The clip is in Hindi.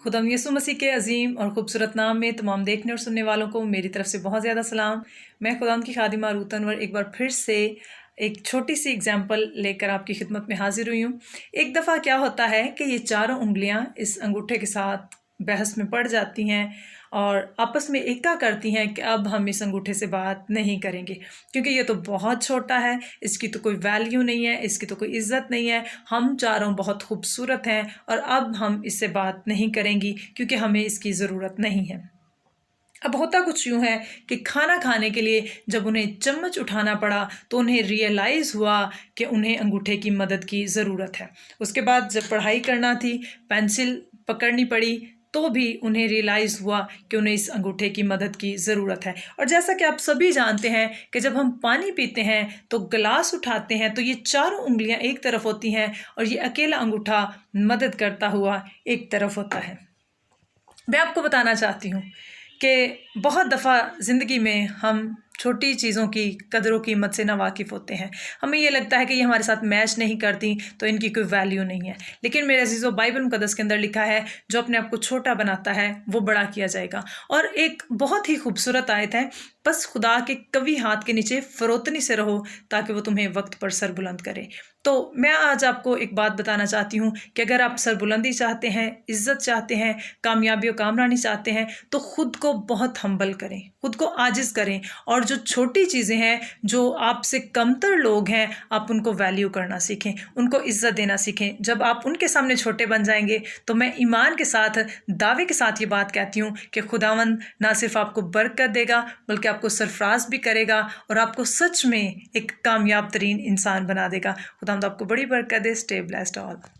खुदा यीशु मसीह के अजीम और ख़ूबसूरत नाम में तमाम देखने और सुनने वालों को मेरी तरफ से बहुत ज़्यादा सलाम। मैं खुदा की खादिमा रूथ अनवर एक बार फिर से एक छोटी सी एग्जाम्पल लेकर आपकी खिदमत में हाजिर हुई हूँ। एक दफ़ा क्या होता है कि ये चारों उंगलियाँ इस अंगूठे के साथ बहस में पड़ जाती हैं और आपस में एकता करती हैं कि अब हम इस अंगूठे से बात नहीं करेंगे, क्योंकि ये तो बहुत छोटा है, इसकी तो कोई वैल्यू नहीं है, इसकी तो कोई इज़्ज़त नहीं है। हम चारों बहुत खूबसूरत हैं और अब हम इससे बात नहीं करेंगी क्योंकि हमें इसकी ज़रूरत नहीं है। अब होता कुछ यूँ है कि खाना खाने के लिए जब उन्हें चम्मच उठाना पड़ा तो उन्हें रियलाइज़ हुआ कि उन्हें अंगूठे की मदद की ज़रूरत है। उसके बाद जब पढ़ाई करना थी, पेंसिल पकड़नी पड़ी, तो भी उन्हें रियलाइज़ हुआ कि उन्हें इस अंगूठे की मदद की ज़रूरत है। और जैसा कि आप सभी जानते हैं कि जब हम पानी पीते हैं तो गिलास उठाते हैं तो ये चारों उंगलियां एक तरफ होती हैं और ये अकेला अंगूठा मदद करता हुआ एक तरफ होता है। मैं आपको बताना चाहती हूँ कि बहुत दफ़ा ज़िंदगी में हम छोटी चीज़ों की कदरों कीमत से नावाकिफ़ होते हैं। हमें ये लगता है कि ये हमारे साथ मैच नहीं करती तो इनकी कोई वैल्यू नहीं है। लेकिन मेरे अज़ीज़ों, बाइबल मुक़द्दस के अंदर लिखा है, जो अपने आप को छोटा बनाता है वो बड़ा किया जाएगा। और एक बहुत ही खूबसूरत आयत है, बस खुदा के कवी हाथ के नीचे फ़रोतनी से रहो ताकि वो तुम्हें वक्त पर सर बुलंद करे। तो मैं आज आपको एक बात बताना चाहती हूँ कि अगर आप सरबुलंदी चाहते हैं, इज़्ज़त चाहते हैं, कामयाबी और कामरानी चाहते हैं, तो ख़ुद को बहुत हम्बल करें, ख़ुद को आजिज़ करें और जो छोटी चीज़ें हैं, जो आपसे कमतर लोग हैं, आप उनको वैल्यू करना सीखें, उनको इज़्ज़त देना सीखें। जब आप उनके सामने छोटे बन जाएंगे तो मैं ईमान के साथ, दावे के साथ ये बात कहती हूँ कि खुदावंद ना सिर्फ आपको बरकत देगा बल्कि आपको सरफराज भी करेगा और आपको सच में एक कामयाब तरीन इंसान बना देगा। खुदावंद आपको बड़ी बरकत दे। Stay blessed all.